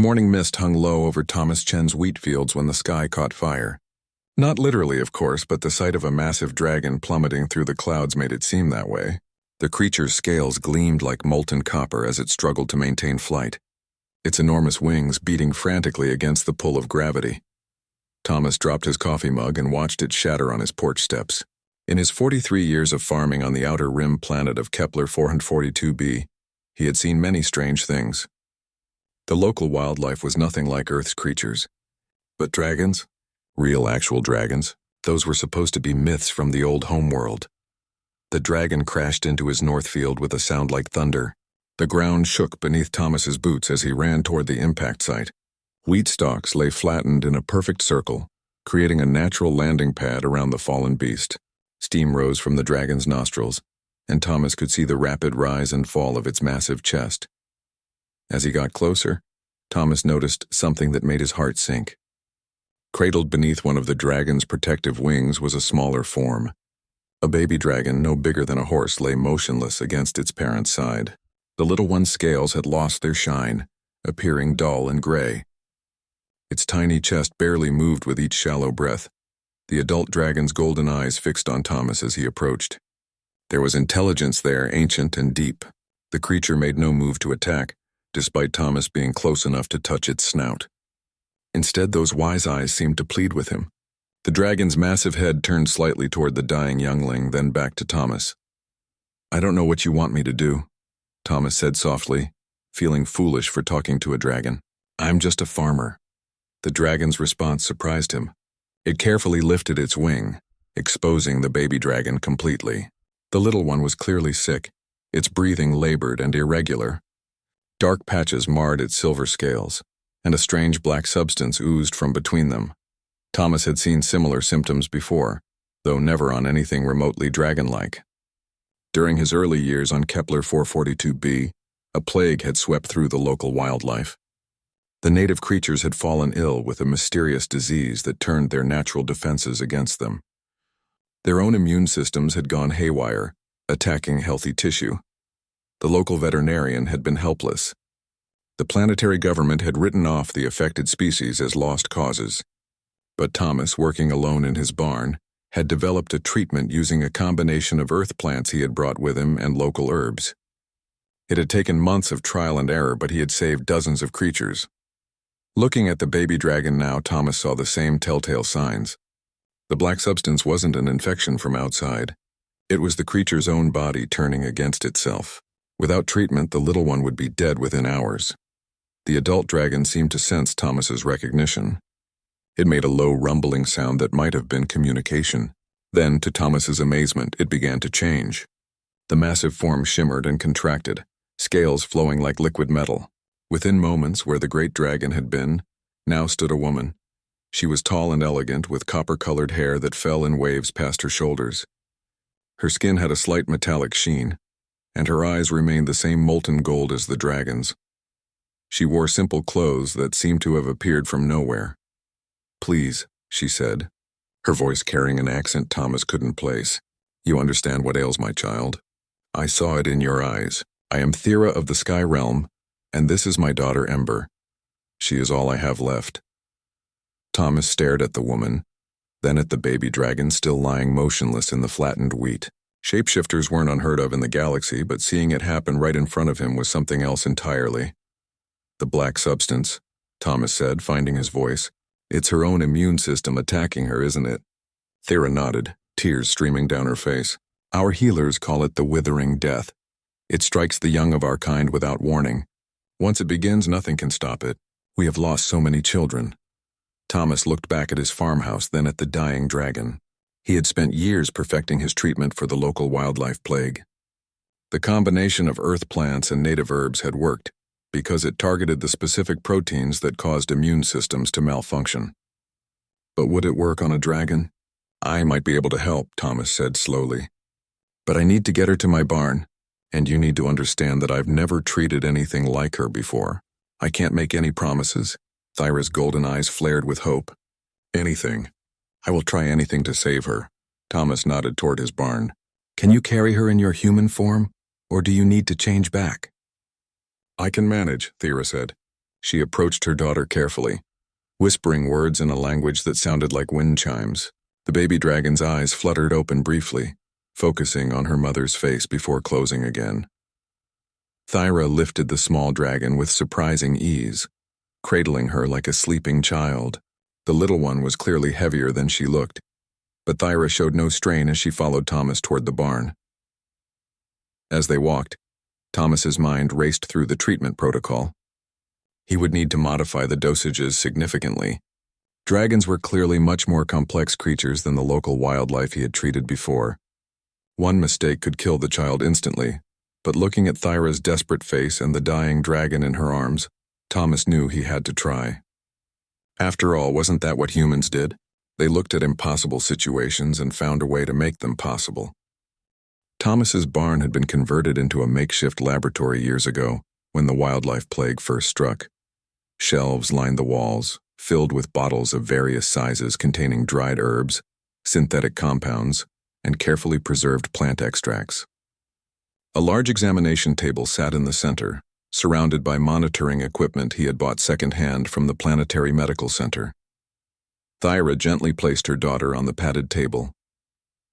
morning mist hung low over Thomas Chen's wheat fields when the sky caught fire. Not literally, of course, but the sight of a massive dragon plummeting through the clouds made it seem that way. The creature's scales gleamed like molten copper as it struggled to maintain flight, its enormous wings beating frantically against the pull of gravity. Thomas dropped his coffee mug and watched it shatter on his porch steps. In his 43 years of farming on the outer rim planet of Kepler 442b, he had seen many strange things. The local wildlife was nothing like Earth's creatures. But dragons? Real actual dragons? Those were supposed to be myths from the old homeworld. The dragon crashed into his north field with a sound like thunder. The ground shook beneath Thomas's boots as he ran toward the impact site. Wheat stalks lay flattened in a perfect circle, creating a natural landing pad around the fallen beast. Steam rose from the dragon's nostrils, and Thomas could see the rapid rise and fall of its massive chest. As he got closer, Thomas noticed something that made his heart sink. Cradled beneath one of the dragon's protective wings was a smaller form. A baby dragon no bigger than a horse lay motionless against its parent's side. The little one's scales had lost their shine, appearing dull and gray. Its tiny chest barely moved with each shallow breath, the adult dragon's golden eyes fixed on Thomas as he approached. There was intelligence there, ancient and deep. The creature made no move to attack, despite Thomas being close enough to touch its snout. Instead, those wise eyes seemed to plead with him. The dragon's massive head turned slightly toward the dying youngling, then back to Thomas. "I don't know what you want me to do," Thomas said softly, feeling foolish for talking to a dragon. "I'm just a farmer." The dragon's response surprised him. It carefully lifted its wing, exposing the baby dragon completely. The little one was clearly sick, its breathing labored and irregular. Dark patches marred its silver scales, and a strange black substance oozed from between them. Thomas had seen similar symptoms before, though never on anything remotely dragon-like. During his early years on Kepler 442b, a plague had swept through the local wildlife. The native creatures had fallen ill with a mysterious disease that turned their natural defenses against them. Their own immune systems had gone haywire, attacking healthy tissue. The local veterinarian had been helpless. The planetary government had written off the affected species as lost causes. But Thomas, working alone in his barn, had developed a treatment using a combination of earth plants he had brought with him and local herbs. It had taken months of trial and error, but he had saved dozens of creatures. Looking at the baby dragon now, Thomas saw the same telltale signs. The black substance wasn't an infection from outside. It was the creature's own body turning against itself. Without treatment, the little one would be dead within hours. The adult dragon seemed to sense Thomas's recognition. It made a low rumbling sound that might have been communication. Then, to Thomas's amazement, it began to change. The massive form shimmered and contracted, scales flowing like liquid metal. Within moments, where the great dragon had been, now stood a woman. She was tall and elegant, with copper-colored hair that fell in waves past her shoulders. Her skin had a slight metallic sheen, and her eyes remained the same molten gold as the dragon's. She wore simple clothes that seemed to have appeared from nowhere. "Please," she said, her voice carrying an accent Thomas couldn't place. "You understand what ails my child. I saw it in your eyes. I am Thera of the Sky Realm, and this is my daughter Ember. She is all I have left." Thomas stared at the woman, then at the baby dragon still lying motionless in the flattened wheat. Shapeshifters weren't unheard of in the galaxy, but seeing it happen right in front of him was something else entirely. "The black substance," Thomas said, finding his voice. "It's her own immune system attacking her, isn't it?" Thera nodded, tears streaming down her face. "Our healers call it the withering death. It strikes the young of our kind without warning. Once it begins, nothing can stop it. We have lost so many children." Thomas looked back at his farmhouse, then at the dying dragon. He had spent years perfecting his treatment for the local wildlife plague. The combination of earth plants and native herbs had worked, because it targeted the specific proteins that caused immune systems to malfunction. But would it work on a dragon? "I might be able to help," Thomas said slowly. "But I need to get her to my barn, and you need to understand that I've never treated anything like her before. I can't make any promises." Thyra's golden eyes flared with hope. "Anything. I will try anything to save her." Thomas nodded toward his barn. "Can you carry her in your human form, or do you need to change back?" "I can manage," Thera said. She approached her daughter carefully, whispering words in a language that sounded like wind chimes. The baby dragon's eyes fluttered open briefly, focusing on her mother's face before closing again. Thyra lifted the small dragon with surprising ease, cradling her like a sleeping child. The little one was clearly heavier than she looked, but Thyra showed no strain as she followed Thomas toward the barn. As they walked, Thomas's mind raced through the treatment protocol. He would need to modify the dosages significantly. Dragons were clearly much more complex creatures than the local wildlife he had treated before. One mistake could kill the child instantly, but looking at Thyra's desperate face and the dying dragon in her arms, Thomas knew he had to try. After all, wasn't that what humans did? They looked at impossible situations and found a way to make them possible. Thomas's barn had been converted into a makeshift laboratory years ago, when the wildlife plague first struck. Shelves lined the walls, filled with bottles of various sizes containing dried herbs, synthetic compounds, and carefully preserved plant extracts. A large examination table sat in the center, surrounded by monitoring equipment he had bought secondhand from the Planetary Medical Center. Thyra gently placed her daughter on the padded table.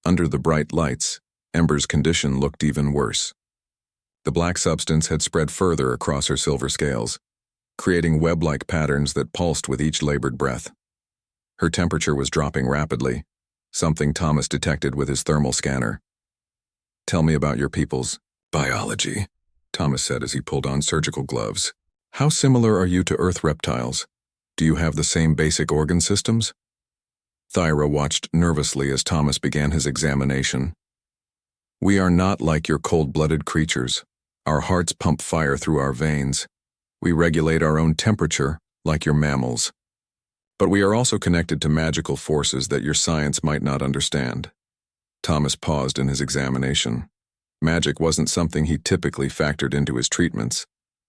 Under the bright lights, Ember's condition looked even worse. The black substance had spread further across her silver scales, creating web-like patterns that pulsed with each labored breath. Her temperature was dropping rapidly, something Thomas detected with his thermal scanner. "Tell me about your people's biology," Thomas said as he pulled on surgical gloves. "How similar are you to Earth reptiles? Do you have the same basic organ systems?" Thyra watched nervously as Thomas began his examination. "We are not like your cold-blooded creatures. Our hearts pump fire through our veins. We regulate our own temperature, like your mammals. But we are also connected to magical forces that your science might not understand." Thomas paused in his examination. Magic wasn't something he typically factored into his treatments,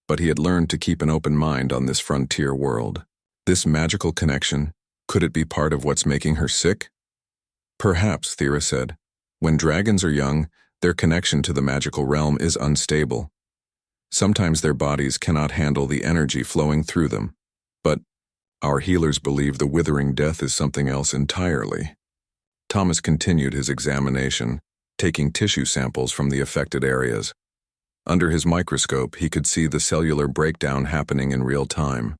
but he had learned to keep an open mind on this frontier world. This magical connection, could it be part of what's making her sick? "Perhaps," Thyra said. "When dragons are young, their connection to the magical realm is unstable. Sometimes their bodies cannot handle the energy flowing through them. But our healers believe the withering death is something else entirely." Thomas continued his examination, taking tissue samples from the affected areas. Under his microscope, he could see the cellular breakdown happening in real time.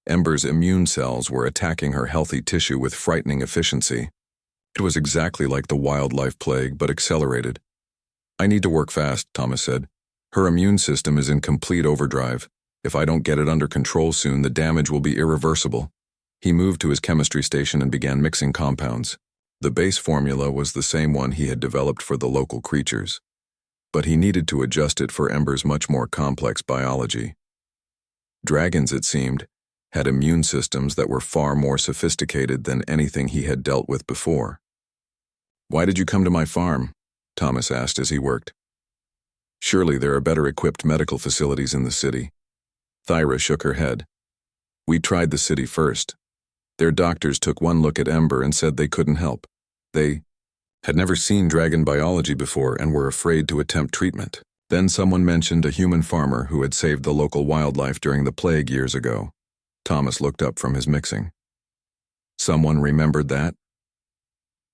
Ember's immune cells were attacking her healthy tissue with frightening efficiency. It was exactly like the wildlife plague, but accelerated. "I need to work fast," Thomas said. "Her immune system is in complete overdrive. If I don't get it under control soon, the damage will be irreversible." He moved to his chemistry station and began mixing compounds. The base formula was the same one he had developed for the local creatures, but he needed to adjust it for Ember's much more complex biology. Dragons, it seemed, had immune systems that were far more sophisticated than anything he had dealt with before. "Why did you come to my farm?" Thomas asked as he worked. "Surely there are better equipped medical facilities in the city." Thyra shook her head. "We tried the city first. Their doctors took one look at Ember and said they couldn't help. They had never seen dragon biology before and were afraid to attempt treatment. Then someone mentioned a human farmer who had saved the local wildlife during the plague years ago." Thomas looked up from his mixing. "Someone remembered that?"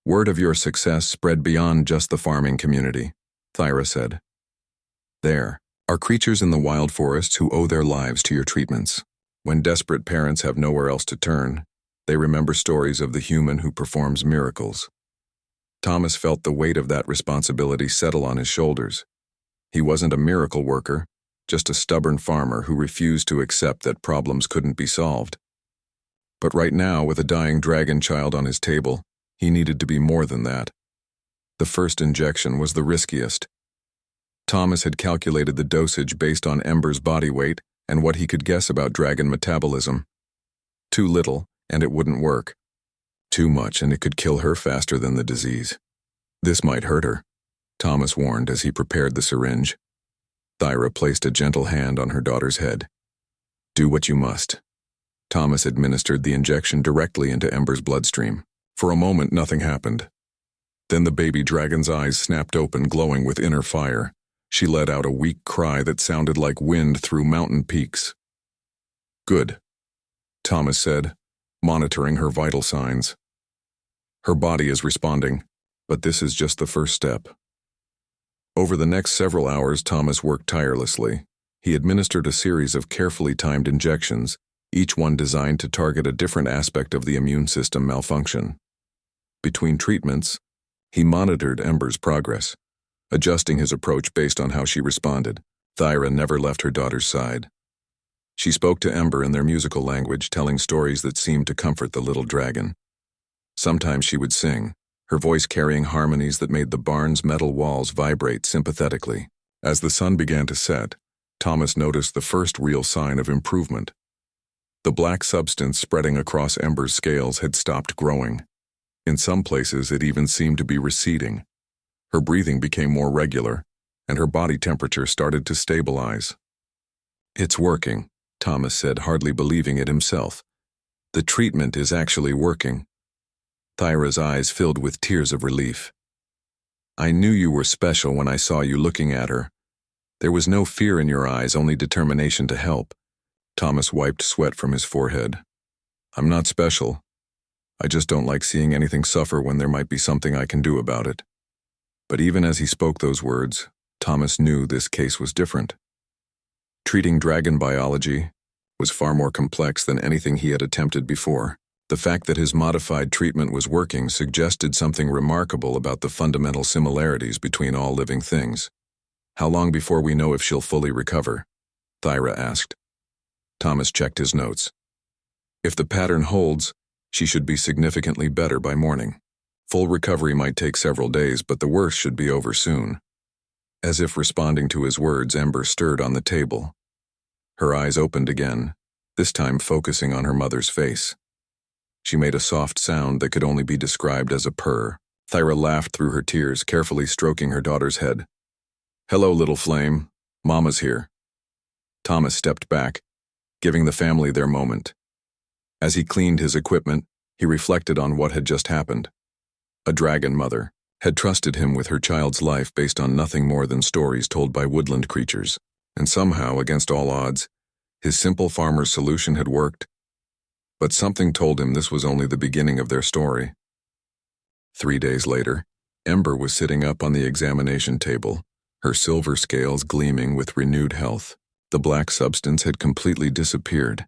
"Word of your success spread beyond just the farming community," Thyra said. "There are creatures in the wild forests who owe their lives to your treatments. When desperate parents have nowhere else to turn, they remember stories of the human who performs miracles." Thomas felt the weight of that responsibility settle on his shoulders. He wasn't a miracle worker, just a stubborn farmer who refused to accept that problems couldn't be solved. But right now, with a dying dragon child on his table, he needed to be more than that. The first injection was the riskiest. Thomas had calculated the dosage based on Ember's body weight and what he could guess about dragon metabolism. Too little, and it wouldn't work. Too much, and it could kill her faster than the disease. This might hurt her, Thomas warned as he prepared the syringe. Thyra placed a gentle hand on her daughter's head. "Do what you must." Thomas administered the injection directly into Ember's bloodstream. For a moment, nothing happened. Then the baby dragon's eyes snapped open, glowing with inner fire. She let out a weak cry that sounded like wind through mountain peaks. Good, Thomas said, monitoring her vital signs. Her body is responding, but this is just the first step. Over the next several hours, Thomas worked tirelessly. He administered a series of carefully timed injections, each one designed to target a different aspect of the immune system malfunction. Between treatments, he monitored Ember's progress, adjusting his approach based on how she responded. Thyra never left her daughter's side. She spoke to Ember in their musical language, telling stories that seemed to comfort the little dragon. Sometimes she would sing, her voice carrying harmonies that made the barn's metal walls vibrate sympathetically. As the sun began to set, Thomas noticed the first real sign of improvement. The black substance spreading across Ember's scales had stopped growing. In some places, it even seemed to be receding. Her breathing became more regular, and her body temperature started to stabilize. "It's working," Thomas said, hardly believing it himself. "The treatment is actually working." Thyra's eyes filled with tears of relief. "I knew you were special when I saw you looking at her. There was no fear in your eyes, only determination to help." Thomas wiped sweat from his forehead. "I'm not special. I just don't like seeing anything suffer when there might be something I can do about it." But even as he spoke those words, Thomas knew this case was different. Treating dragon biology was far more complex than anything he had attempted before. The fact that his modified treatment was working suggested something remarkable about the fundamental similarities between all living things. "How long before we know if she'll fully recover?" Thyra asked. Thomas checked his notes. "If the pattern holds, she should be significantly better by morning. Full recovery might take several days, but the worst should be over soon." As if responding to his words, Ember stirred on the table. Her eyes opened again, this time focusing on her mother's face. She made a soft sound that could only be described as a purr. Thyra laughed through her tears, carefully stroking her daughter's head. "Hello, little flame. Mama's here." Thomas stepped back, giving the family their moment. As he cleaned his equipment, he reflected on what had just happened. A dragon mother had trusted him with her child's life based on nothing more than stories told by woodland creatures, and somehow, against all odds, his simple farmer's solution had worked. But something told him this was only the beginning of their story. 3 days later, Ember was sitting up on the examination table, her silver scales gleaming with renewed health. The black substance had completely disappeared,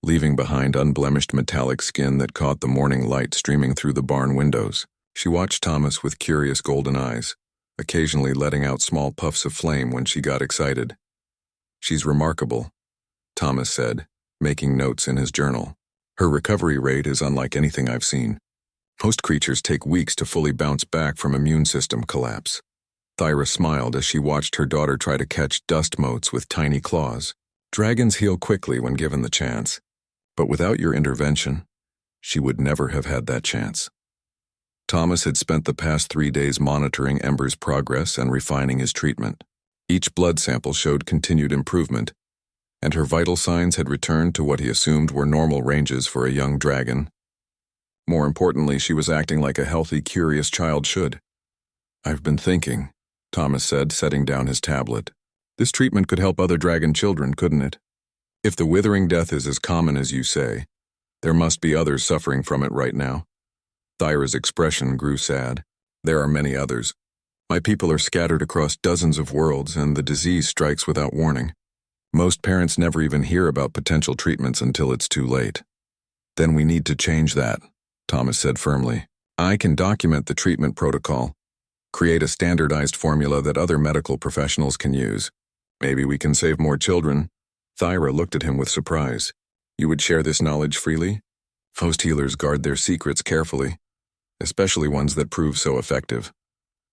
leaving behind unblemished metallic skin that caught the morning light streaming through the barn windows. She watched Thomas with curious golden eyes, occasionally letting out small puffs of flame when she got excited. "She's remarkable," Thomas said, making notes in his journal. "Her recovery rate is unlike anything I've seen. Most creatures take weeks to fully bounce back from immune system collapse." Thyra smiled as she watched her daughter try to catch dust motes with tiny claws. "Dragons heal quickly when given the chance, but without your intervention, she would never have had that chance." Thomas had spent the past 3 days monitoring Ember's progress and refining his treatment. Each blood sample showed continued improvement, and her vital signs had returned to what he assumed were normal ranges for a young dragon. More importantly, she was acting like a healthy, curious child should. "I've been thinking," Thomas said, setting down his tablet. "This treatment could help other dragon children, couldn't it? If the withering death is as common as you say, there must be others suffering from it right now." Thyra's expression grew sad. "There are many others. My people are scattered across dozens of worlds, and the disease strikes without warning. Most parents never even hear about potential treatments until it's too late." "Then we need to change that," Thomas said firmly. "I can document the treatment protocol, create a standardized formula that other medical professionals can use. Maybe we can save more children." Thyra looked at him with surprise. "You would share this knowledge freely?" "Most healers guard their secrets carefully, especially ones that prove so effective."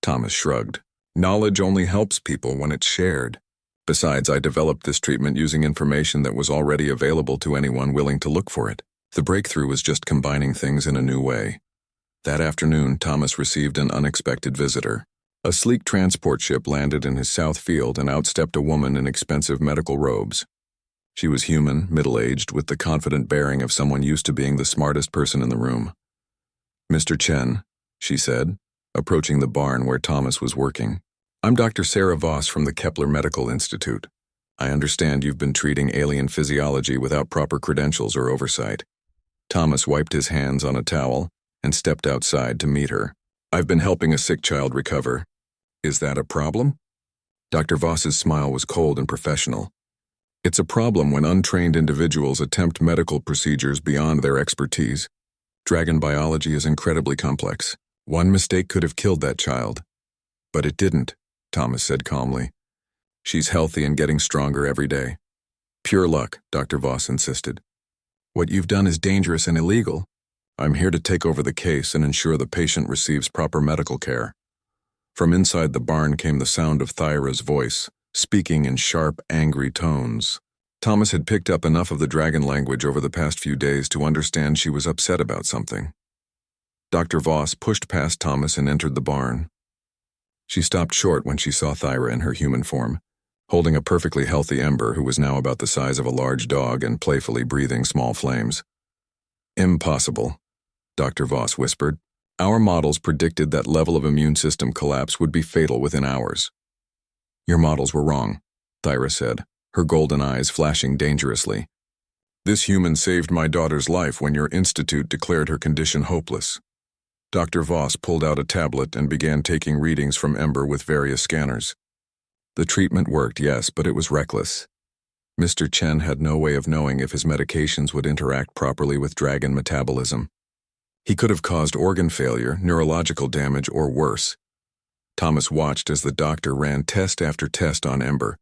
Thomas shrugged. "Knowledge only helps people when it's shared. Besides, I developed this treatment using information that was already available to anyone willing to look for it. The breakthrough was just combining things in a new way." That afternoon, Thomas received an unexpected visitor. A sleek transport ship landed in his south field and outstepped a woman in expensive medical robes. She was human, middle-aged, with the confident bearing of someone used to being the smartest person in the room. "Mr. Chen," she said, approaching the barn where Thomas was working. "I'm Dr. Sarah Voss from the Kepler Medical Institute. I understand you've been treating alien physiology without proper credentials or oversight. Thomas wiped his hands on a towel and stepped outside to meet her. I've been helping a sick child recover. Is that a problem? Dr. Voss's smile was cold and professional. It's a problem when untrained individuals attempt medical procedures beyond their expertise. Dragon biology is incredibly complex. One mistake could have killed that child. But it didn't, Thomas said calmly. She's healthy and getting stronger every day. Pure luck, Dr. Voss insisted. What you've done is dangerous and illegal. I'm here to take over the case and ensure the patient receives proper medical care. From inside the barn came the sound of Thyra's voice, speaking in sharp, angry tones. Thomas had picked up enough of the dragon language over the past few days to understand she was upset about something. Dr. Voss pushed past Thomas and entered the barn. She stopped short when she saw Thyra in her human form, holding a perfectly healthy Ember who was now about the size of a large dog and playfully breathing small flames. Impossible, Dr. Voss whispered. Our models predicted that level of immune system collapse would be fatal within hours. Your models were wrong, Thyra said, her golden eyes flashing dangerously. This human saved my daughter's life when your institute declared her condition hopeless. Dr. Voss pulled out a tablet and began taking readings from Ember with various scanners. The treatment worked, yes, but it was reckless. Mr. Chen had no way of knowing if his medications would interact properly with dragon metabolism. He could have caused organ failure, neurological damage, or worse. Thomas watched as the doctor ran test after test on Ember,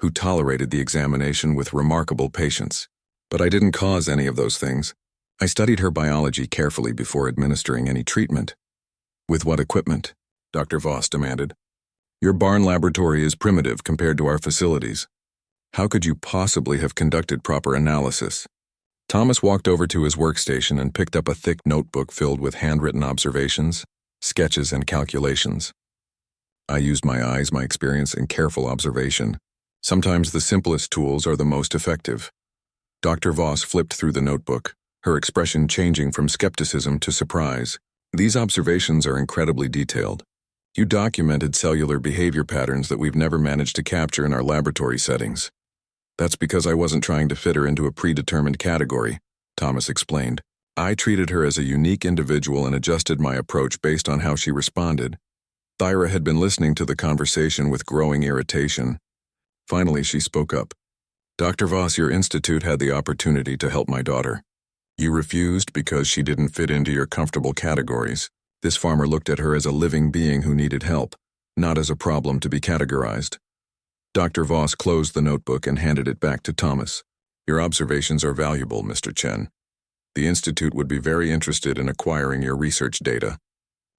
who tolerated the examination with remarkable patience. But I didn't cause any of those things. I studied her biology carefully before administering any treatment. With what equipment? Dr. Voss demanded. Your barn laboratory is primitive compared to our facilities. How could you possibly have conducted proper analysis? Thomas walked over to his workstation and picked up a thick notebook filled with handwritten observations, sketches, and calculations. I used my eyes, my experience, and careful observation. Sometimes the simplest tools are the most effective. Dr. Voss flipped through the notebook, her expression changing from skepticism to surprise. These observations are incredibly detailed. You documented cellular behavior patterns that we've never managed to capture in our laboratory settings. That's because I wasn't trying to fit her into a predetermined category, Thomas explained. I treated her as a unique individual and adjusted my approach based on how she responded. Thyra had been listening to the conversation with growing irritation. Finally, she spoke up. Dr. Voss, your institute had the opportunity to help my daughter. You refused because she didn't fit into your comfortable categories. This farmer looked at her as a living being who needed help, not as a problem to be categorized. Dr. Voss closed the notebook and handed it back to Thomas. Your observations are valuable, Mr. Chen. The Institute would be very interested in acquiring your research data.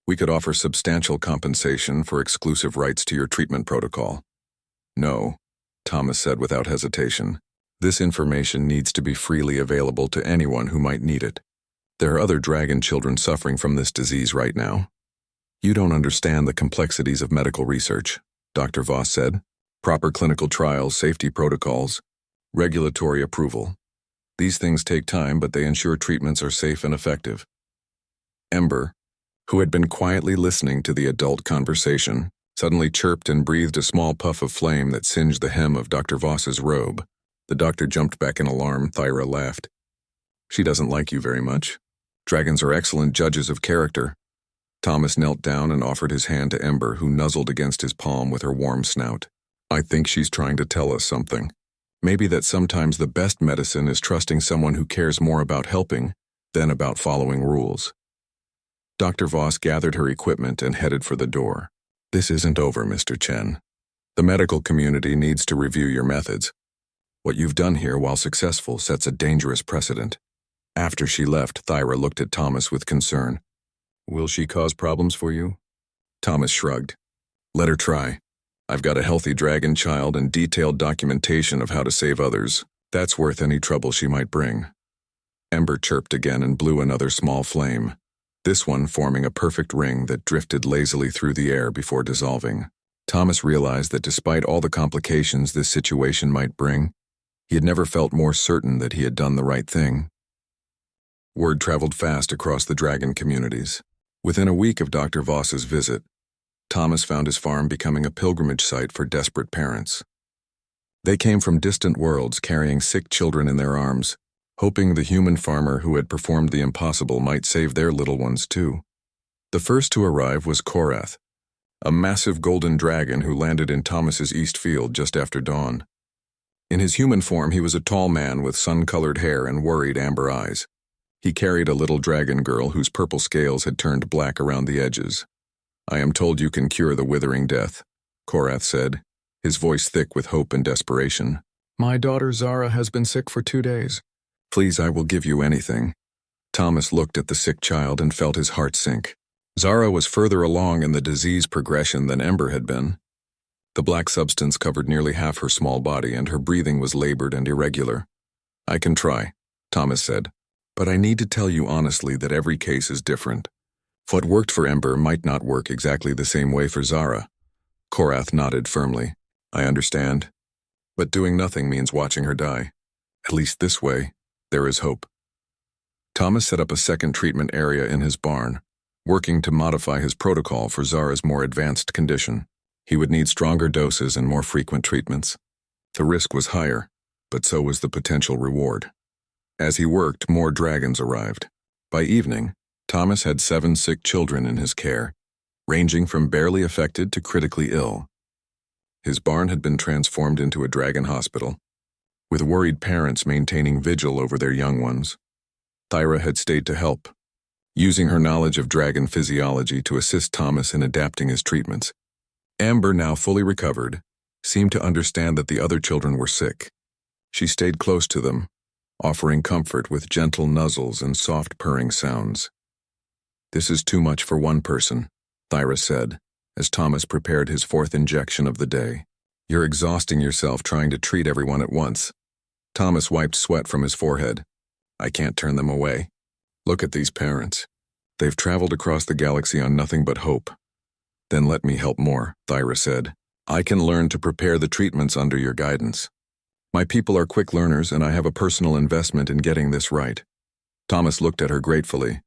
We could offer substantial compensation for exclusive rights to your treatment protocol. No, Thomas said without hesitation. This information needs to be freely available to anyone who might need it. There are other dragon children suffering from this disease right now. You don't understand the complexities of medical research, Dr. Voss said. Proper clinical trials, safety protocols, regulatory approval. These things take time, but they ensure treatments are safe and effective. Ember, who had been quietly listening to the adult conversation, suddenly chirped and breathed a small puff of flame that singed the hem of Dr. Voss's robe. The doctor jumped back in alarm. Thyra laughed. She doesn't like you very much. Dragons are excellent judges of character. Thomas knelt down and offered his hand to Ember, who nuzzled against his palm with her warm snout. I think she's trying to tell us something. Maybe that sometimes the best medicine is trusting someone who cares more about helping than about following rules. Dr. Voss gathered her equipment and headed for the door. This isn't over, Mr. Chen. The medical community needs to review your methods. What you've done here, while successful, sets a dangerous precedent. After she left, Thyra looked at Thomas with concern. Will she cause problems for you? Thomas shrugged. Let her try. I've got a healthy dragon child and detailed documentation of how to save others. That's worth any trouble she might bring. Ember chirped again and blew another small flame, this one forming a perfect ring that drifted lazily through the air before dissolving. Thomas realized that despite all the complications this situation might bring, he had never felt more certain that he had done the right thing. Word traveled fast across the dragon communities. Within a week of Dr. Voss's visit, Thomas found his farm becoming a pilgrimage site for desperate parents. They came from distant worlds carrying sick children in their arms, hoping the human farmer who had performed the impossible might save their little ones too. The first to arrive was Korath, a massive golden dragon who landed in Thomas's east field just after dawn. In his human form, he was a tall man with sun-colored hair and worried amber eyes. He carried a little dragon girl whose purple scales had turned black around the edges. "I am told you can cure the withering death," Korath said, his voice thick with hope and desperation. "My daughter Zara has been sick for 2 days. Please, I will give you anything." Thomas looked at the sick child and felt his heart sink. Zara was further along in the disease progression than Ember had been. The black substance covered nearly half her small body, and her breathing was labored and irregular. "I can try," Thomas said, "but I need to tell you honestly that every case is different. What worked for Ember might not work exactly the same way for Zara." Korath nodded firmly. "I understand. But doing nothing means watching her die. At least this way, there is hope." Thomas set up a second treatment area in his barn, working to modify his protocol for Zara's more advanced condition. He would need stronger doses and more frequent treatments. The risk was higher, but so was the potential reward. As he worked, more dragons arrived. By evening, Thomas had 7 sick children in his care, ranging from barely affected to critically ill. His barn had been transformed into a dragon hospital, with worried parents maintaining vigil over their young ones. Thyra had stayed to help, using her knowledge of dragon physiology to assist Thomas in adapting his treatments. Amber, now fully recovered, seemed to understand that the other children were sick. She stayed close to them, offering comfort with gentle nuzzles and soft purring sounds. "This is too much for one person," Thyra said, as Thomas prepared his 4th injection of the day. "You're exhausting yourself trying to treat everyone at once." Thomas wiped sweat from his forehead. "I can't turn them away. Look at these parents. They've traveled across the galaxy on nothing but hope." "Then let me help more," Thyra said. "I can learn to prepare the treatments under your guidance. My people are quick learners, and I have a personal investment in getting this right." Thomas looked at her gratefully.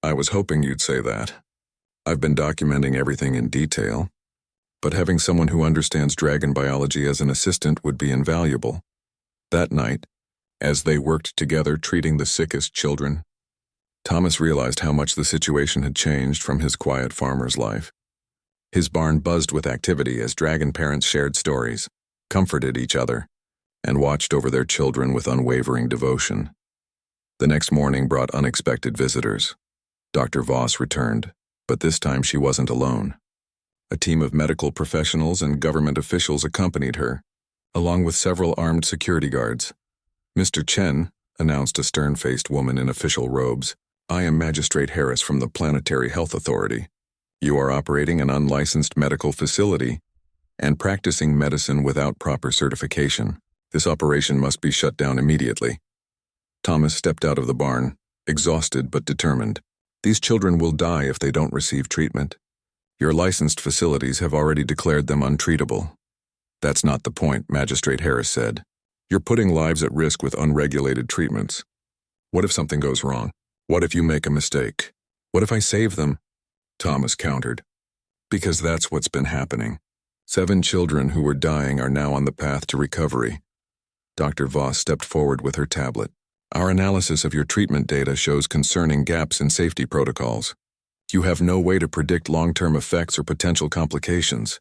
"I was hoping you'd say that. I've been documenting everything in detail, but having someone who understands dragon biology as an assistant would be invaluable." That night, as they worked together treating the sickest children, Thomas realized how much the situation had changed from his quiet farmer's life. His barn buzzed with activity as dragon parents shared stories, comforted each other, and watched over their children with unwavering devotion. The next morning brought unexpected visitors. Dr. Voss returned, but this time she wasn't alone. A team of medical professionals and government officials accompanied her, along with several armed security guards. "Mr. Chen," announced a stern-faced woman in official robes, "I am Magistrate Harris from the Planetary Health Authority. You are operating an unlicensed medical facility and practicing medicine without proper certification. This operation must be shut down immediately." Thomas stepped out of the barn, exhausted but determined. "These children will die if they don't receive treatment. Your licensed facilities have already declared them untreatable." "That's not the point," Magistrate Harris said. "You're putting lives at risk with unregulated treatments. What if something goes wrong? What if you make a mistake? What if I save them?" Thomas countered. "Because that's what's been happening. 7 children who were dying are now on the path to recovery." Dr. Voss stepped forward with her tablet. "Our analysis of your treatment data shows concerning gaps in safety protocols. You have no way to predict long-term effects or potential complications."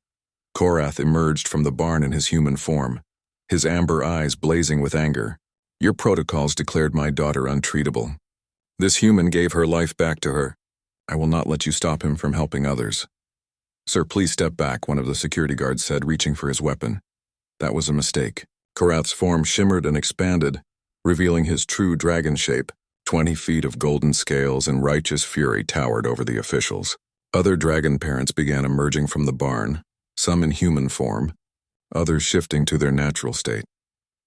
Korath emerged from the barn in his human form, his amber eyes blazing with anger. "Your protocols declared my daughter untreatable. This human gave her life back to her. I will not let you stop him from helping others." "Sir, please step back," one of the security guards said, reaching for his weapon. "That was a mistake." Korath's form shimmered and expanded, revealing his true dragon shape. 20 feet of golden scales and righteous fury towered over the officials. Other dragon parents began emerging from the barn, some in human form, others shifting to their natural state.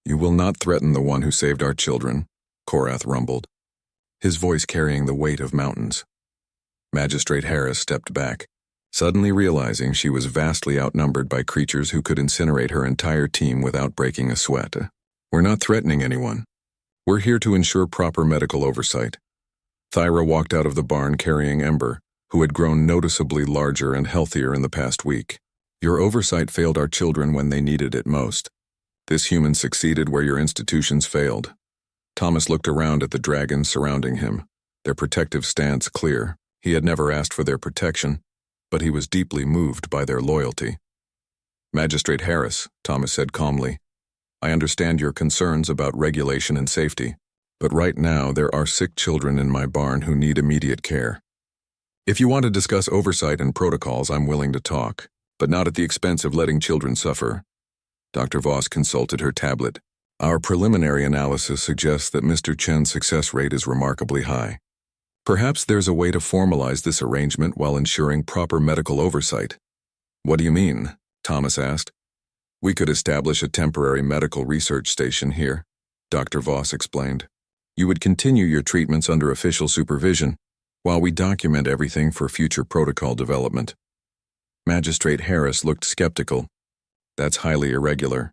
"You will not threaten the one who saved our children," Korath rumbled, his voice carrying the weight of mountains. Magistrate Harris stepped back, suddenly realizing she was vastly outnumbered by creatures who could incinerate her entire team without breaking a sweat. "We're not threatening anyone. We're here to ensure proper medical oversight." Thyra walked out of the barn carrying Ember, who had grown noticeably larger and healthier in the past week. "Your oversight failed our children when they needed it most. This human succeeded where your institutions failed. Thomas looked around at the dragons surrounding him, their protective stance clear. He had never asked for their protection, but he was deeply moved by their loyalty. Magistrate Harris, Thomas said calmly, I understand your concerns about regulation and safety, but right now there are sick children in my barn who need immediate care. If you want to discuss oversight and protocols, I'm willing to talk, but not at the expense of letting children suffer. Dr. Voss consulted her tablet. Our preliminary analysis suggests that Mr. Chen's success rate is remarkably high. Perhaps there's a way to formalize this arrangement while ensuring proper medical oversight. What do you mean? Thomas asked. We could establish a temporary medical research station here, Dr. Voss explained. You would continue your treatments under official supervision, while we document everything for future protocol development. Magistrate Harris looked skeptical. That's highly irregular.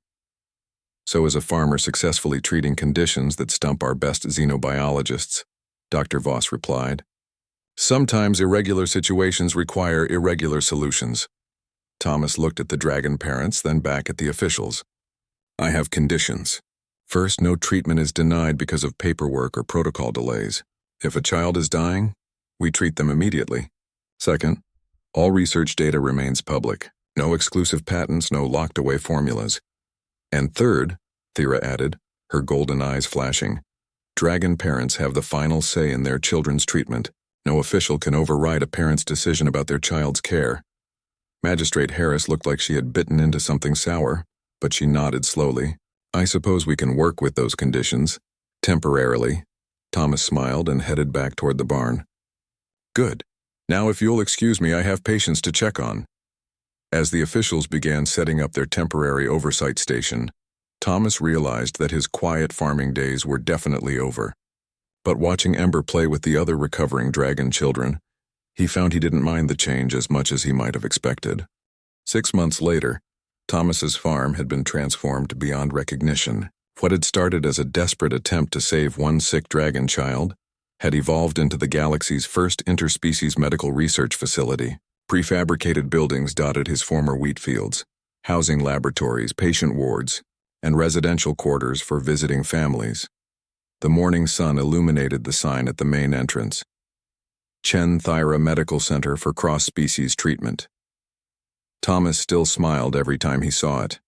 So is a farmer successfully treating conditions that stump our best xenobiologists, Dr. Voss replied. Sometimes irregular situations require irregular solutions. Thomas looked at the dragon parents, then back at the officials. I have conditions. First, no treatment is denied because of paperwork or protocol delays. If a child is dying, we treat them immediately. Second, all research data remains public. No exclusive patents, no locked-away formulas. And third, Thera added, her golden eyes flashing, dragon parents have the final say in their children's treatment. No official can override a parent's decision about their child's care. Magistrate Harris looked like she had bitten into something sour, but she nodded slowly. I suppose we can work with those conditions. Temporarily. Thomas smiled and headed back toward the barn. Good. Now if you'll excuse me, I have patients to check on. As the officials began setting up their temporary oversight station, Thomas realized that his quiet farming days were definitely over. But watching Ember play with the other recovering dragon children, he found he didn't mind the change as much as he might have expected. 6 months later, Thomas's farm had been transformed beyond recognition. What had started as a desperate attempt to save one sick dragon child had evolved into the galaxy's first interspecies medical research facility. Prefabricated buildings dotted his former wheat fields, housing laboratories, patient wards, and residential quarters for visiting families. The morning sun illuminated the sign at the main entrance. Chen Thyra Medical Center for Cross-Species Treatment. Thomas still smiled every time he saw it.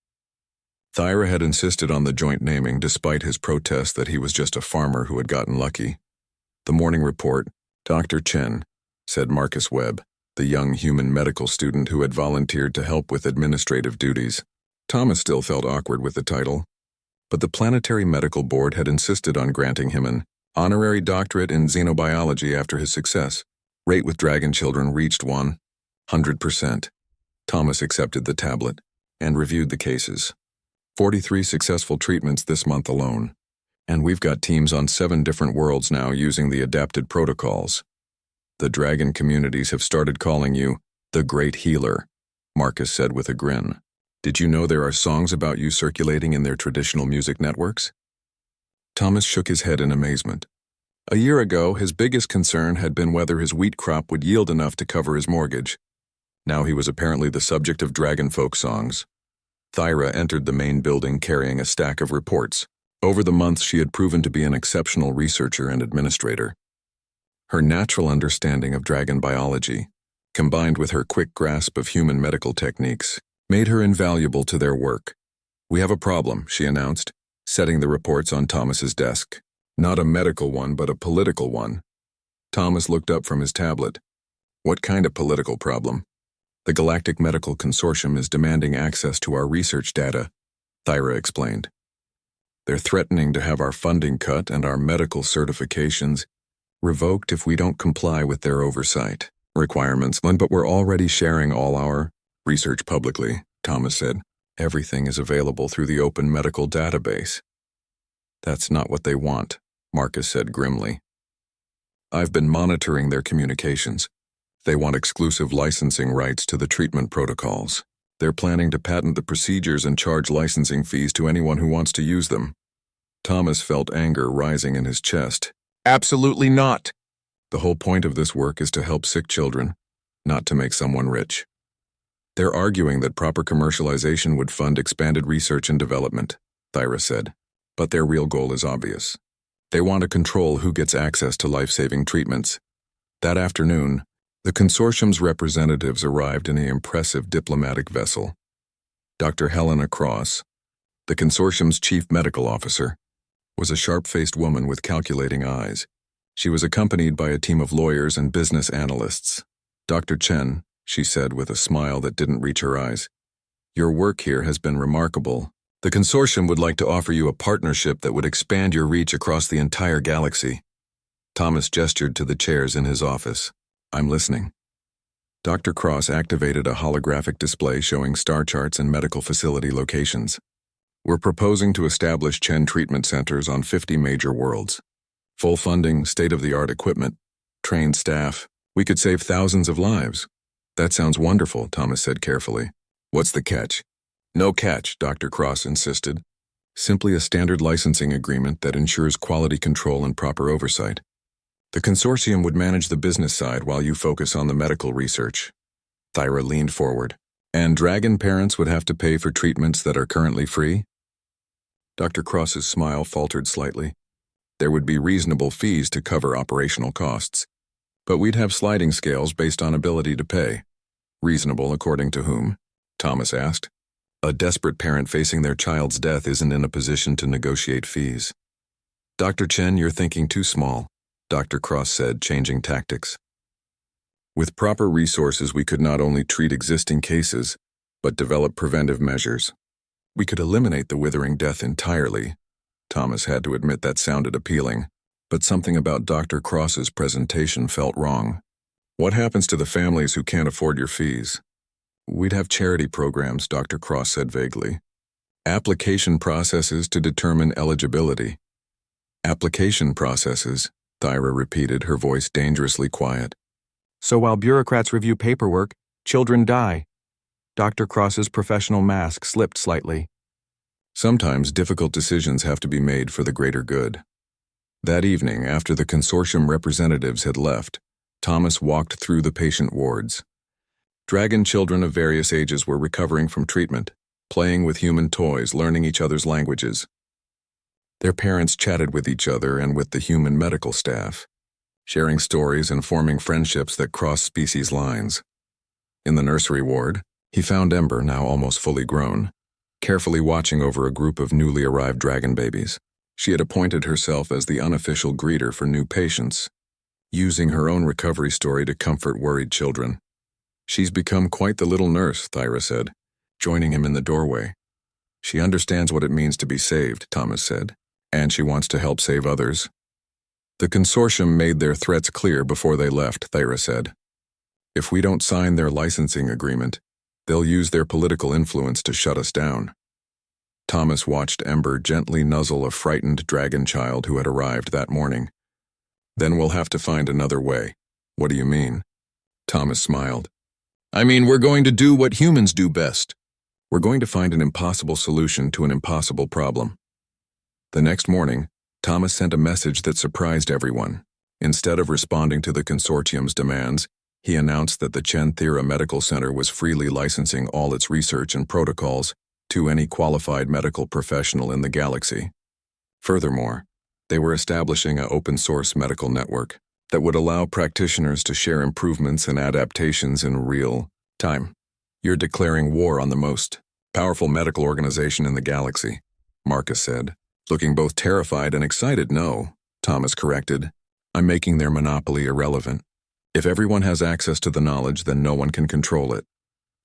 Thyra had insisted on the joint naming despite his protest that he was just a farmer who had gotten lucky. The morning report, Dr. Chen, said Marcus Webb, the young human medical student who had volunteered to help with administrative duties. Thomas still felt awkward with the title, but the Planetary Medical Board had insisted on granting him an honorary doctorate in xenobiology after his success. Rate with dragon children reached 100%. Thomas accepted the tablet and reviewed the cases. 43 successful treatments this month alone. And we've got teams on 7 different worlds now using the adapted protocols. The dragon communities have started calling you the Great Healer, Marcus said with a grin. Did you know there are songs about you circulating in their traditional music networks? Thomas shook his head in amazement. A year ago, his biggest concern had been whether his wheat crop would yield enough to cover his mortgage. Now he was apparently the subject of dragon folk songs. Thyra entered the main building carrying a stack of reports. Over the months, she had proven to be an exceptional researcher and administrator. Her natural understanding of dragon biology, combined with her quick grasp of human medical techniques, made her invaluable to their work. We have a problem, she announced, setting the reports on Thomas's desk. Not a medical one, but a political one. Thomas looked up from his tablet. What kind of political problem? The Galactic Medical Consortium is demanding access to our research data, Thyra explained. They're threatening to have our funding cut and our medical certifications revoked if we don't comply with their oversight requirements. But we're already sharing all our research publicly, Thomas said. Everything is available through the open medical database. That's not what they want, Marcus said grimly. I've been monitoring their communications. They want exclusive licensing rights to the treatment protocols. They're planning to patent the procedures and charge licensing fees to anyone who wants to use them. Thomas felt anger rising in his chest. Absolutely not! The whole point of this work is to help sick children, not to make someone rich. They're arguing that proper commercialization would fund expanded research and development. Thyra said. But their real goal is obvious. They want to control who gets access to life-saving treatments. That afternoon, the consortium's representatives arrived in an impressive diplomatic vessel. Dr. Helena Cross, the consortium's chief medical officer, was a sharp-faced woman with calculating eyes. She was accompanied by a team of lawyers and business analysts. "Dr. Chen," she said with a smile that didn't reach her eyes, "your work here has been remarkable. The consortium would like to offer you a partnership that would expand your reach across the entire galaxy." Thomas gestured to the chairs in his office. "I'm listening." Dr. Cross activated a holographic display showing star charts and medical facility locations. "We're proposing to establish Chen treatment centers on 50 major worlds. Full funding, state-of-the-art equipment, trained staff. We could save thousands of lives." "That sounds wonderful," Thomas said carefully. "What's the catch?" "No catch," Dr. Cross insisted. "Simply a standard licensing agreement that ensures quality control and proper oversight. The consortium would manage the business side while you focus on the medical research." Thyra leaned forward. "And dragon parents would have to pay for treatments that are currently free?" Dr. Cross's smile faltered slightly. "There would be reasonable fees to cover operational costs. But we'd have sliding scales based on ability to pay." "Reasonable according to whom?" Thomas asked. "A desperate parent facing their child's death isn't in a position to negotiate fees." "Dr. Chen, you're thinking too small," Dr. Cross said, changing tactics. "With proper resources, we could not only treat existing cases, but develop preventive measures. We could eliminate the withering death entirely." Thomas had to admit that sounded appealing, but something about Dr. Cross's presentation felt wrong. "What happens to the families who can't afford your fees?" "We'd have charity programs," Dr. Cross said vaguely. "Application processes to determine eligibility." "Application processes," Thyra repeated, her voice dangerously quiet. "So while bureaucrats review paperwork, children die." Dr. Cross's professional mask slipped slightly. "Sometimes difficult decisions have to be made for the greater good." That evening, after the consortium representatives had left, Thomas walked through the patient wards. Dragon children of various ages were recovering from treatment, playing with human toys, learning each other's languages. Their parents chatted with each other and with the human medical staff, sharing stories and forming friendships that crossed species lines. In the nursery ward, he found Ember, now almost fully grown, carefully watching over a group of newly arrived dragon babies. She had appointed herself as the unofficial greeter for new patients, using her own recovery story to comfort worried children. "She's become quite the little nurse," Thyra said, joining him in the doorway. "She understands what it means to be saved," Thomas said, "and she wants to help save others." "The consortium made their threats clear before they left," Thyra said. "If we don't sign their licensing agreement, they'll use their political influence to shut us down." Thomas watched Ember gently nuzzle a frightened dragon child who had arrived that morning. "Then we'll have to find another way." "What do you mean?" Thomas smiled. "I mean, we're going to do what humans do best. We're going to find an impossible solution to an impossible problem." The next morning, Thomas sent a message that surprised everyone. Instead of responding to the consortium's demands, he announced that the Chen Thera Medical Center was freely licensing all its research and protocols to any qualified medical professional in the galaxy. Furthermore, they were establishing an open-source medical network that would allow practitioners to share improvements and adaptations in real time. "You're declaring war on the most powerful medical organization in the galaxy," Marcus said, looking both terrified and excited. "No," Thomas corrected. "I'm making their monopoly irrelevant. If everyone has access to the knowledge, then no one can control it."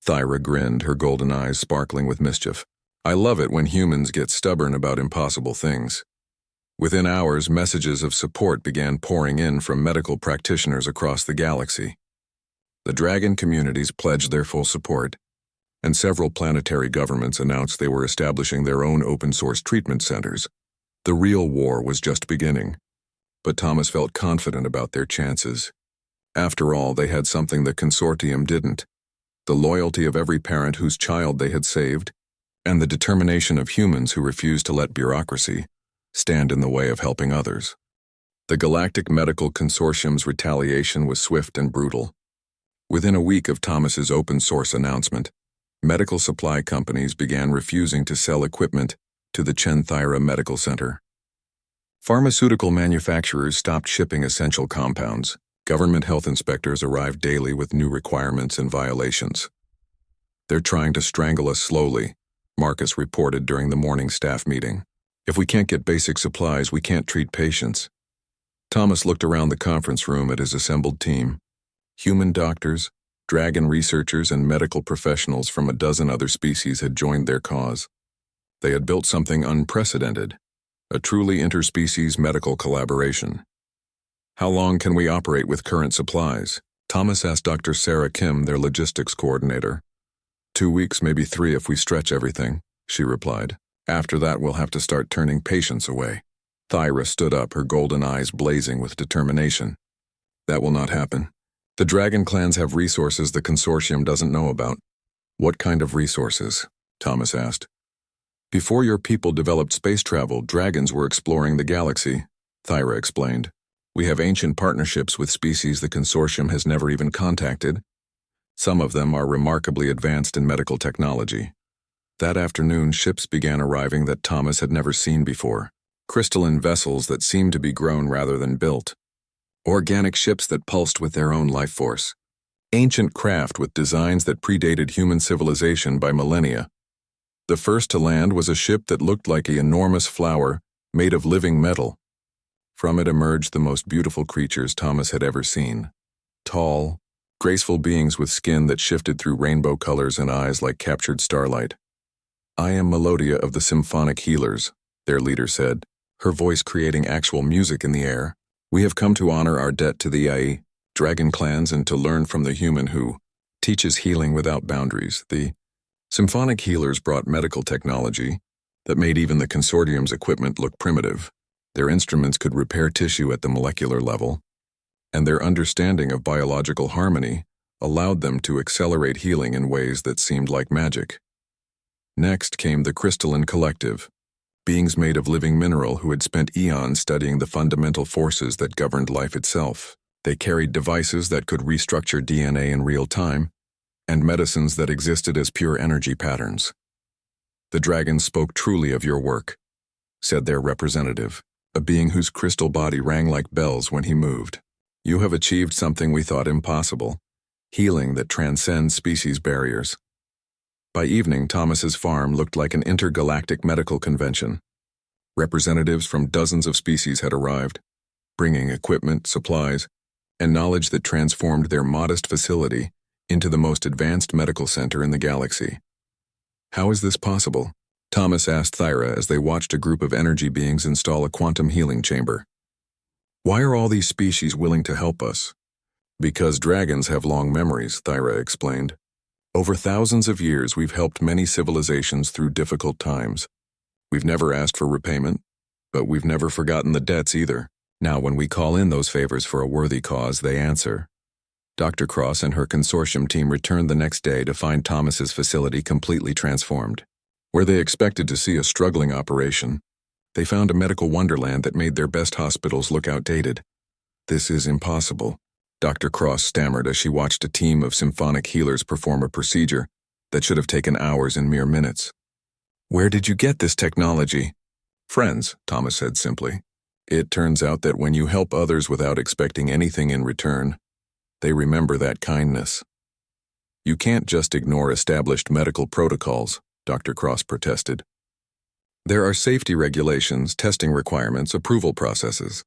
Thyra grinned, her golden eyes sparkling with mischief. "I love it when humans get stubborn about impossible things." Within hours, messages of support began pouring in from medical practitioners across the galaxy. The dragon communities pledged their full support, and several planetary governments announced they were establishing their own open-source treatment centers. The real war was just beginning, but Thomas felt confident about their chances. After all, they had something the consortium didn't: the loyalty of every parent whose child they had saved, and the determination of humans who refused to let bureaucracy stand in the way of helping others. The Galactic Medical Consortium's retaliation was swift and brutal. Within a week of Thomas's open-source announcement, medical supply companies began refusing to sell equipment to the Chen-Thyra Medical Center. Pharmaceutical manufacturers stopped shipping essential compounds. Government health inspectors arrived daily with new requirements and violations. "They're trying to strangle us slowly," Marcus reported during the morning staff meeting. "If we can't get basic supplies, we can't treat patients." Thomas looked around the conference room at his assembled team. Human doctors, dragon researchers, and medical professionals from a dozen other species had joined their cause. They had built something unprecedented, a truly interspecies medical collaboration. "How long can we operate with current supplies?" Thomas asked Dr. Sarah Kim, their logistics coordinator. 2 weeks, maybe 3 if we stretch everything," she replied. "After that, we'll have to start turning patients away." Thyra stood up, her golden eyes blazing with determination. "That will not happen. The dragon clans have resources the consortium doesn't know about." "What kind of resources?" Thomas asked. "Before your people developed space travel, dragons were exploring the galaxy," Thyra explained. "We have ancient partnerships with species the consortium has never even contacted. Some of them are remarkably advanced in medical technology." That afternoon, ships began arriving that Thomas had never seen before. Crystalline vessels that seemed to be grown rather than built. Organic ships that pulsed with their own life force. Ancient craft with designs that predated human civilization by millennia. The first to land was a ship that looked like an enormous flower made of living metal. From it emerged the most beautiful creatures Thomas had ever seen. Tall, graceful beings with skin that shifted through rainbow colors and eyes like captured starlight. "I am Melodia of the Symphonic Healers," their leader said, her voice creating actual music in the air. "We have come to honor our debt to the AI, dragon clans, and to learn from the human who teaches healing without boundaries." The Symphonic Healers brought medical technology that made even the consortium's equipment look primitive. Their instruments could repair tissue at the molecular level, and their understanding of biological harmony allowed them to accelerate healing in ways that seemed like magic. Next came the Crystalline Collective, beings made of living mineral who had spent eons studying the fundamental forces that governed life itself. They carried devices that could restructure DNA in real time, and medicines that existed as pure energy patterns. "The dragons spoke truly of your work," said their representative, a being whose crystal body rang like bells when he moved. "You have achieved something we thought impossible, healing that transcends species barriers." By evening, Thomas's farm looked like an intergalactic medical convention. Representatives from dozens of species had arrived, bringing equipment, supplies, and knowledge that transformed their modest facility into the most advanced medical center in the galaxy. "How is this possible?" Thomas asked Thyra as they watched a group of energy beings install a quantum healing chamber. "Why are all these species willing to help us?" "Because dragons have long memories," Thyra explained. "Over thousands of years, we've helped many civilizations through difficult times. We've never asked for repayment, but we've never forgotten the debts either. Now, when we call in those favors for a worthy cause, they answer." Dr. Cross and her consortium team returned the next day to find Thomas's facility completely transformed. Where they expected to see a struggling operation, they found a medical wonderland that made their best hospitals look outdated. "This is impossible," Dr. Cross stammered as she watched a team of symphonic healers perform a procedure that should have taken hours in mere minutes. "Where did you get this technology?" "Friends," Thomas said simply. "It turns out that when you help others without expecting anything in return, they remember that kindness." "You can't just ignore established medical protocols," Dr. Cross protested. "There are safety regulations, testing requirements, approval processes."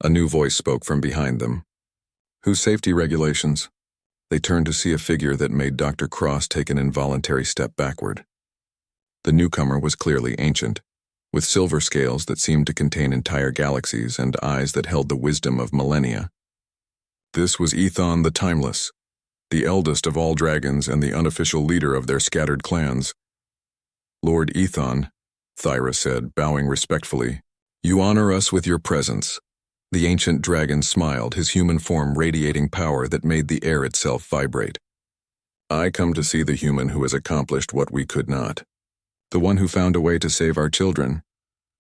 A new voice spoke from behind them. "Whose safety regulations?" They turned to see a figure that made Dr. Cross take an involuntary step backward. The newcomer was clearly ancient, with silver scales that seemed to contain entire galaxies and eyes that held the wisdom of millennia. This was Ethon the Timeless, the eldest of all dragons and the unofficial leader of their scattered clans. "Lord Ethon," Thyra said, bowing respectfully, "you honor us with your presence." The ancient dragon smiled, his human form radiating power that made the air itself vibrate. "I come to see the human who has accomplished what we could not. The one who found a way to save our children."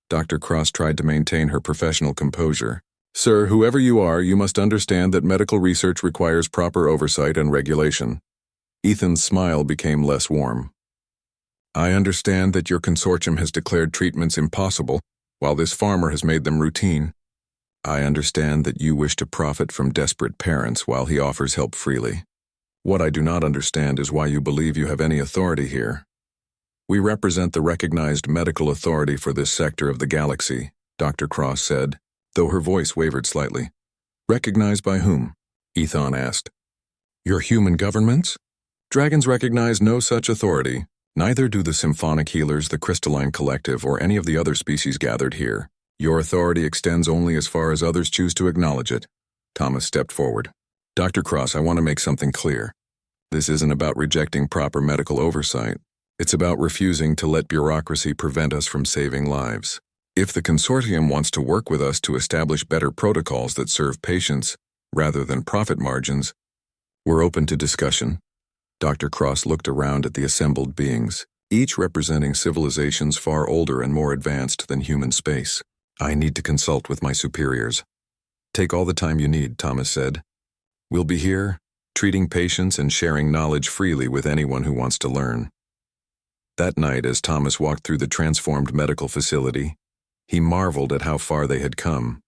Dr. Cross tried to maintain her professional composure. "Sir, whoever you are, you must understand that medical research requires proper oversight and regulation." Ethan's smile became less warm. I understand that your consortium has declared treatments impossible, while this farmer has made them routine. I understand that you wish to profit from desperate parents while he offers help freely. What I do not understand is why you believe you have any authority here. We represent the recognized medical authority for this sector of the galaxy, Dr. Cross said, though her voice wavered slightly. Recognized by whom? Ethan asked. Your human governments? Dragons recognize no such authority. Neither do the symphonic healers, the crystalline collective, or any of the other species gathered here. Your authority extends only as far as others choose to acknowledge it. Thomas stepped forward. Dr. Cross, I want to make something clear. This isn't about rejecting proper medical oversight. It's about refusing to let bureaucracy prevent us from saving lives. If the consortium wants to work with us to establish better protocols that serve patients rather than profit margins, we're open to discussion. Dr. Cross looked around at the assembled beings, each representing civilizations far older and more advanced than human space. I need to consult with my superiors. Take all the time you need, Thomas said. We'll be here, treating patients and sharing knowledge freely with anyone who wants to learn. That night, as Thomas walked through the transformed medical facility, he marveled at how far they had come.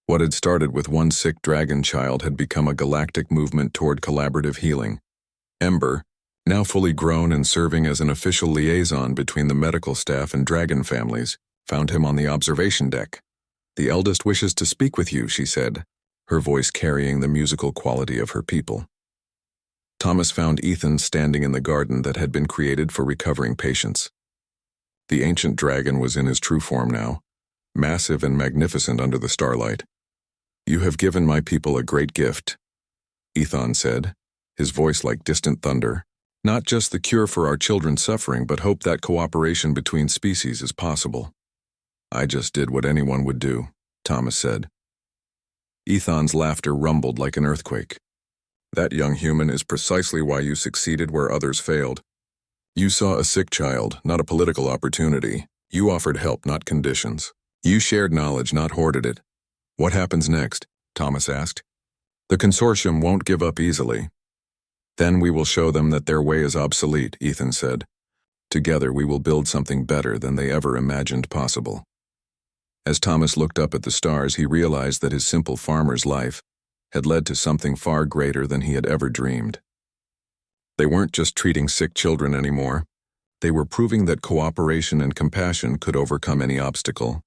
What had started with one sick dragon child had become a galactic movement toward collaborative healing. Ember, now fully grown and serving as an official liaison between the medical staff and dragon families, found him on the observation deck. The eldest wishes to speak with you, she said, her voice carrying the musical quality of her people. Thomas found Ethan standing in the garden that had been created for recovering patients. The ancient dragon was in his true form now, massive and magnificent under the starlight. You have given my people a great gift, Ethan said, his voice like distant thunder. Not just the cure for our children's suffering, but hope that cooperation between species is possible. I just did what anyone would do, Thomas said. Ethan's laughter rumbled like an earthquake. That young human is precisely why you succeeded where others failed. You saw a sick child, not a political opportunity. You offered help, not conditions. You shared knowledge, not hoarded it. What happens next? Thomas asked. The consortium won't give up easily. Then we will show them that their way is obsolete, Ethan said. Together we will build something better than they ever imagined possible. As Thomas looked up at the stars, he realized that his simple farmer's life had led to something far greater than he had ever dreamed. They weren't just treating sick children anymore. They were proving that cooperation and compassion could overcome any obstacle.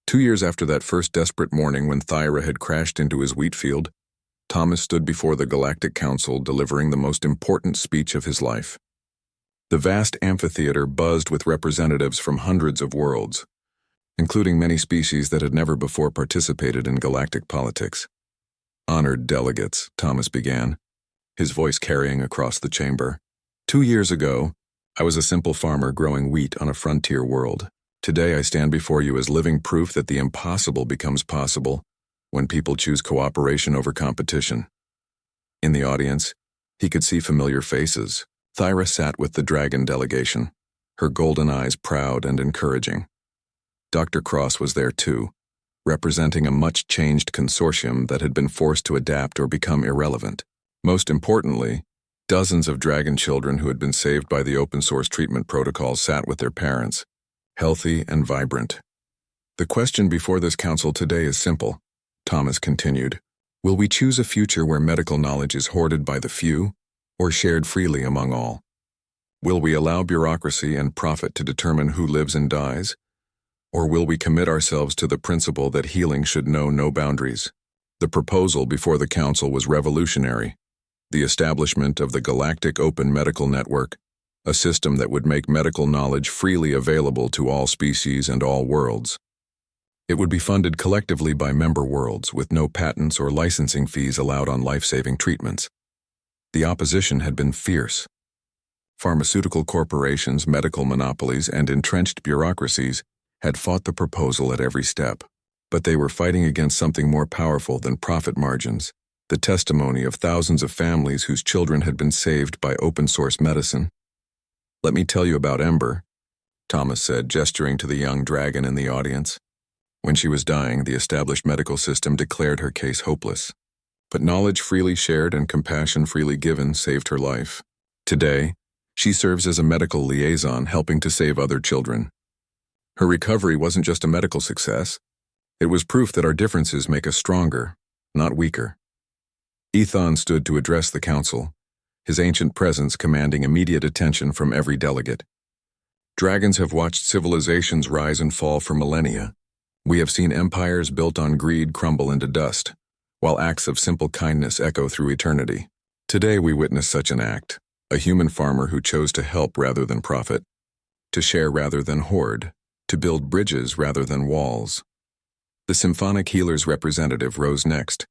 2 years after that first desperate morning when Thyra had crashed into his wheat field, Thomas stood before the Galactic Council delivering the most important speech of his life. The vast amphitheater buzzed with representatives from hundreds of worlds, including many species that had never before participated in galactic politics. Honored delegates, Thomas began, his voice carrying across the chamber. 2 years ago, I was a simple farmer growing wheat on a frontier world. Today I stand before you as living proof that the impossible becomes possible when people choose cooperation over competition. In the audience, he could see familiar faces. Thyra sat with the dragon delegation, her golden eyes proud and encouraging. Dr. Cross was there too, representing a much-changed consortium that had been forced to adapt or become irrelevant. Most importantly, dozens of dragon children who had been saved by the open-source treatment protocols sat with their parents, healthy and vibrant. The question before this council today is simple, Thomas continued. Will we choose a future where medical knowledge is hoarded by the few or shared freely among all? Will we allow bureaucracy and profit to determine who lives and dies? Or will we commit ourselves to the principle that healing should know no boundaries? The proposal before the council was revolutionary. The establishment of the Galactic Open Medical Network, a system that would make medical knowledge freely available to all species and all worlds. It would be funded collectively by member worlds with no patents or licensing fees allowed on life-saving treatments. The opposition had been fierce. Pharmaceutical corporations, medical monopolies, and entrenched bureaucracies had fought the proposal at every step. But they were fighting against something more powerful than profit margins, the testimony of thousands of families whose children had been saved by open-source medicine. Let me tell you about Ember, Thomas said, gesturing to the young dragon in the audience. When she was dying, the established medical system declared her case hopeless. But knowledge freely shared and compassion freely given saved her life. Today, She serves as a medical liaison, helping to save other children. Her recovery wasn't just a medical success. It was proof that our differences make us stronger, not weaker. Ethan stood to address the council, his ancient presence commanding immediate attention from every delegate. Dragons have watched civilizations rise and fall for millennia. We have seen empires built on greed crumble into dust, while acts of simple kindness echo through eternity. Today we witness such an act, a human farmer who chose to help rather than profit, to share rather than hoard, to build bridges rather than walls. The symphonic healer's representative rose next,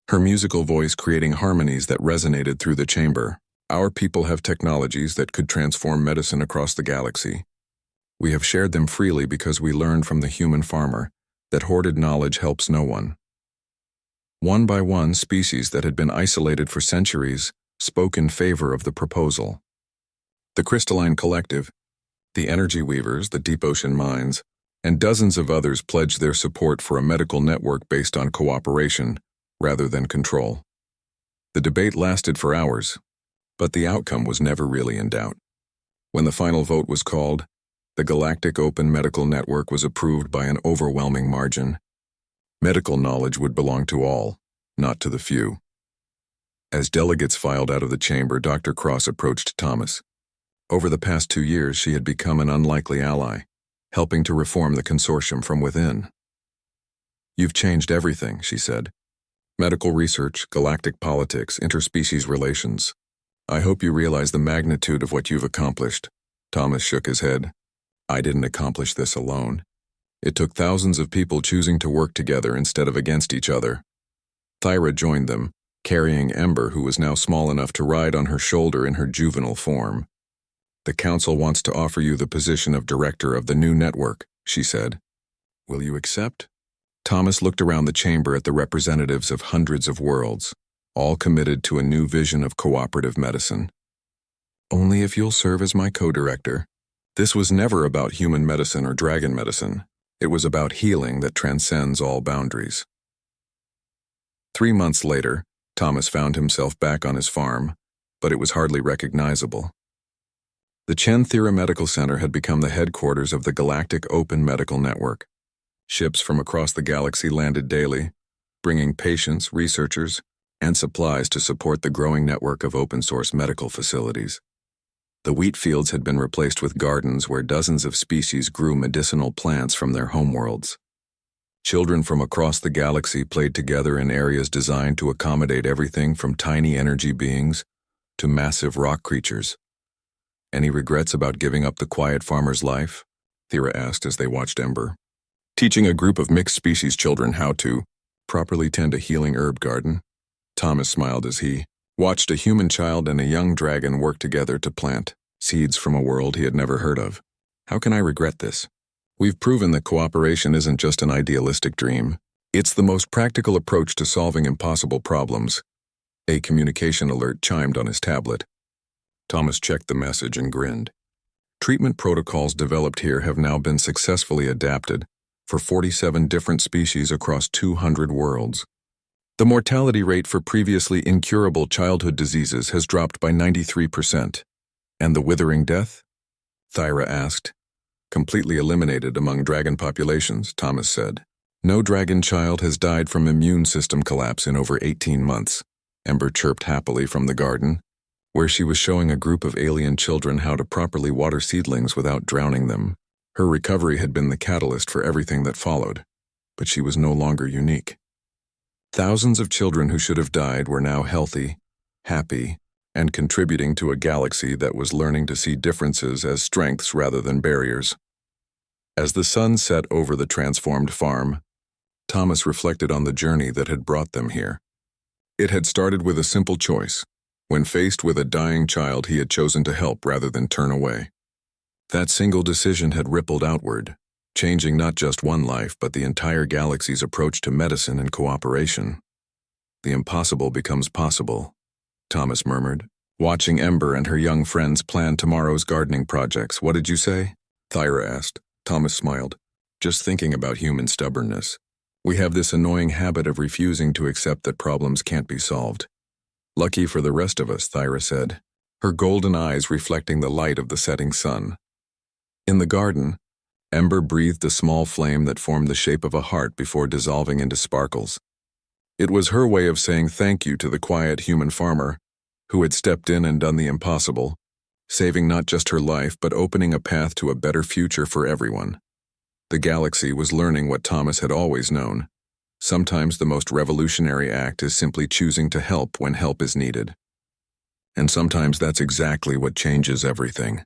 her musical voice creating harmonies that resonated through the chamber. Our people have technologies that could transform medicine across the galaxy. We have shared them freely because we learned from the human farmer that hoarded knowledge helps no one. One by one, species that had been isolated for centuries spoke in favor of the proposal. The Crystalline Collective, the Energy Weavers, the Deep Ocean Mines, and dozens of others pledged their support for a medical network based on cooperation rather than control. The debate lasted for hours, but the outcome was never really in doubt. When the final vote was called, the Galactic Open Medical Network was approved by an overwhelming margin. Medical knowledge would belong to all, not to the few. As delegates filed out of the chamber, Dr. Cross approached Thomas. Over the past 2 years, she had become an unlikely ally, helping to reform the consortium from within. "You've changed everything," she said. "Medical research, galactic politics, interspecies relations. I hope you realize the magnitude of what you've accomplished." Thomas shook his head. "I didn't accomplish this alone. It took thousands of people choosing to work together instead of against each other." Thyra joined them, carrying Ember, who was now small enough to ride on her shoulder in her juvenile form. "The council wants to offer you the position of director of the new network," she said. "Will you accept?" Thomas looked around the chamber at the representatives of hundreds of worlds, all committed to a new vision of cooperative medicine. "Only if you'll serve as my co-director." This was never about human medicine or dragon medicine. It was about healing that transcends all boundaries. 3 months later, Thomas found himself back on his farm, but it was hardly recognizable. The Chen Thera Medical Center had become the headquarters of the Galactic Open Medical Network. Ships from across the galaxy landed daily, bringing patients, researchers, and supplies to support the growing network of open-source medical facilities. The wheat fields had been replaced with gardens where dozens of species grew medicinal plants from their homeworlds. Children from across the galaxy played together in areas designed to accommodate everything from tiny energy beings to massive rock creatures. "Any regrets about giving up the quiet farmer's life?" Thera asked as they watched Ember. "Teaching a group of mixed-species children how to properly tend a healing herb garden." Thomas smiled as he watched a human child and a young dragon work together to plant seeds from a world he had never heard of. "How can I regret this? We've proven that cooperation isn't just an idealistic dream. It's the most practical approach to solving impossible problems." A communication alert chimed on his tablet. Thomas checked the message and grinned. Treatment protocols developed here have now been successfully adapted for 47 different species across 200 worlds. The mortality rate for previously incurable childhood diseases has dropped by 93%. "And the withering death?" Thyra asked. "Completely eliminated among dragon populations," Thomas said. "No dragon child has died from immune system collapse in over 18 months. Ember chirped happily from the garden, where she was showing a group of alien children how to properly water seedlings without drowning them. Her recovery had been the catalyst for everything that followed, but she was no longer unique. Thousands of children who should have died were now healthy, happy, and contributing to a galaxy that was learning to see differences as strengths rather than barriers. As the sun set over the transformed farm, Thomas reflected on the journey that had brought them here. It had started with a simple choice. When faced with a dying child, he had chosen to help rather than turn away. That single decision had rippled outward, changing not just one life but the entire galaxy's approach to medicine and cooperation. "The impossible becomes possible," Thomas murmured, watching Ember and her young friends plan tomorrow's gardening projects. "What did you say?" Thyra asked. Thomas smiled. "Just thinking about human stubbornness. We have this annoying habit of refusing to accept that problems can't be solved." "Lucky for the rest of us," Thyra said, her golden eyes reflecting the light of the setting sun. In the garden, Ember breathed a small flame that formed the shape of a heart before dissolving into sparkles. It was her way of saying thank you to the quiet human farmer who had stepped in and done the impossible, saving not just her life but opening a path to a better future for everyone. The galaxy was learning what Thomas had always known. Sometimes the most revolutionary act is simply choosing to help when help is needed. And sometimes that's exactly what changes everything.